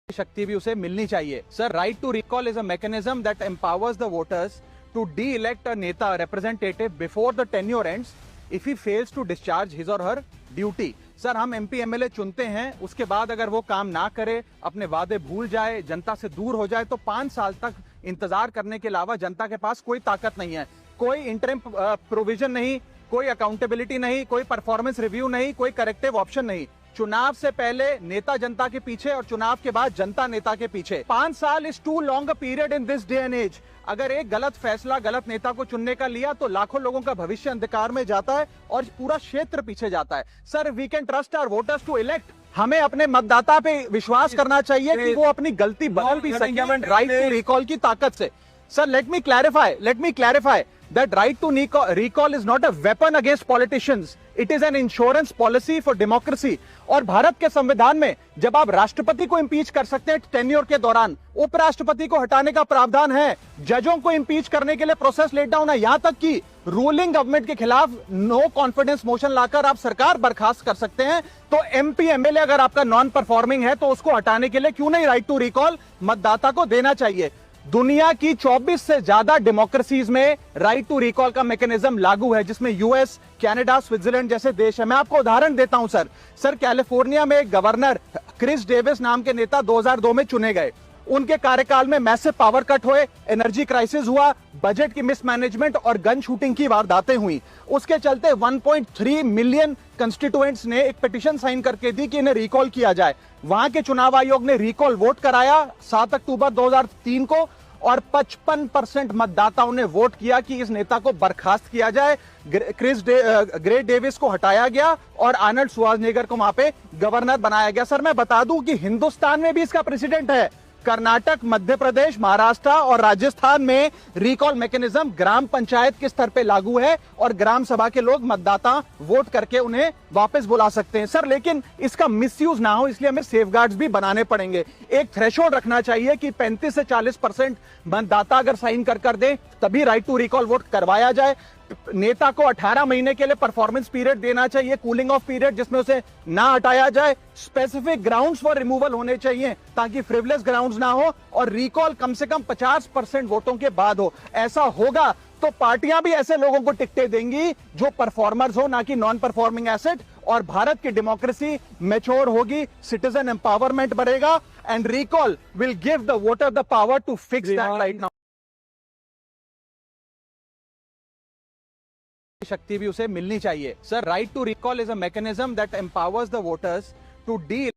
शक्ति भी उसे मिलनी चाहिए। Sir, right to recall is a mechanism that empowers the voters to de elect a neta representative before the tenure ends if he fails to discharge his or her duty. Sir, हम MP MLA चुनते हैं, उसके बाद अगर वो काम ना करे, अपने वादे भूल जाए, जनता से दूर हो जाए, तो 5 साल तक इंतजार करने के अलावा जनता के पास कोई ताकत नहीं है। कोई इंटरिम प्रोविजन नहीं, कोई अकाउंटेबिलिटी नहीं, कोई परफॉर्मेंस रिव्यू नहीं, कोई करेक्टिव ऑप्शन नहीं। चुनाव से पहले नेता जनता के पीछे और चुनाव के बाद जनता नेता के पीछे। 5 साल is too long a period in this day and age. अगर एक गलत फैसला गलत नेता को चुनने का लिया तो लाखों लोगों का भविष्य अंधकार में जाता है और पूरा क्षेत्र पीछे जाता है। Sir, we can trust our voters to elect. हमें अपने मतदाता पे विश्वास करना चाहिए कि वो अपनी गलती बदल भी सकें राइट टू रिकॉल की ताकत से। Sir, let me clarify that right to recall is not a weapon against politicians. It is an insurance policy for democracy. और भारत के संविधान में जब आप राष्ट्रपति को इंपीच कर सकते हैं टेन्योर के दौरान, उपराष्ट्रपति को हटाने का प्रावधान है, जजों को इंपीच करने के लिए प्रोसेस लेट डाउन है, यहां तक कि रूलिंग गवर्नमेंट के खिलाफ नो कॉन्फिडेंस मोशन लाकर आप सरकार बर्खास्त कर सकते हैं। तो एमपी एमएलए अगर आपका नॉन परफॉर्मिंग है तो उसको हटाने के लिए क्यों नहीं राइट टू रिकॉल मतदाता को देना चाहिए। दुनिया की 24 से ज्यादा डेमोक्रेसीज में राइट टू रिकॉल का मैकेनिज्म लागू है, जिसमें यूएस, कनाडा, स्विट्जरलैंड जैसे देश है। मैं आपको उदाहरण देता हूं सर, कैलिफोर्निया में गवर्नर क्रिस डेविस नाम के नेता 2002 में चुने गए। उनके कार्यकाल में मैसिव पावर कट हुए, एनर्जी क्राइसिस हुआ, बजट की मिसमैनेजमेंट और गन शूटिंग की वारदातें हुई। उसके चलते 1.3 मिलियन कंस्टिट्यूएंट्स ने एक पिटीशन साइन करके दी कि इन्हें रिकॉल किया जाए। वहां के चुनाव आयोग ने रिकॉल वोट कराया 7 अक्टूबर 2003 को और 55% मतदाताओं ने वोट किया कि इस नेता को बर्खास्त किया जाए। ग्रे डेविस को हटाया गया और आर्नल्ड श्वार्ज़नेगर को वहां पे गवर्नर बनाया गया। सर, मैं बता दूं कि हिंदुस्तान में भी इसका प्रेसिडेंट है। कर्नाटक, मध्य प्रदेश, महाराष्ट्र और राजस्थान में रिकॉल मैकेनिज्म ग्राम पंचायत के स्तर पे लागू है और ग्राम सभा के लोग मतदाता वोट करके उन्हें वापस बुला सकते हैं। सर, लेकिन इसका मिसयूज ना हो इसलिए हमें सेफगार्ड्स भी बनाने पड़ेंगे। एक थ्रेशोल्ड रखना चाहिए कि 35 से 40% मतदाता अगर साइन कर दें तभी राइट टू रिकॉल वोट करवाया जाए। नेता को 18 महीने के लिए परफॉर्मेंस पीरियड देना चाहिए, कूलिंग ऑफ पीरियड, जिसमें उसे ना हटाया जाए। स्पेसिफिक ग्राउंड्स फॉर रिमूवल होने चाहिए ताकि फ्रिवलेस ग्राउंड्स ना हो और रिकॉल कम से कम 50% वोटों के बाद हो। ऐसा होगा तो पार्टियां भी ऐसे लोगों को टिकटें देंगी जो परफॉर्मर्स हो, ना कि नॉन परफॉर्मिंग एसेट, और भारत की डेमोक्रेसी मैच्योर होगी, सिटीजन एम्पावरमेंट बढ़ेगा and recall will give the voter the power to fix that right now. शक्ति भी उसे मिलनी चाहिए। Sir, right to recall is a mechanism that empowers the voters to D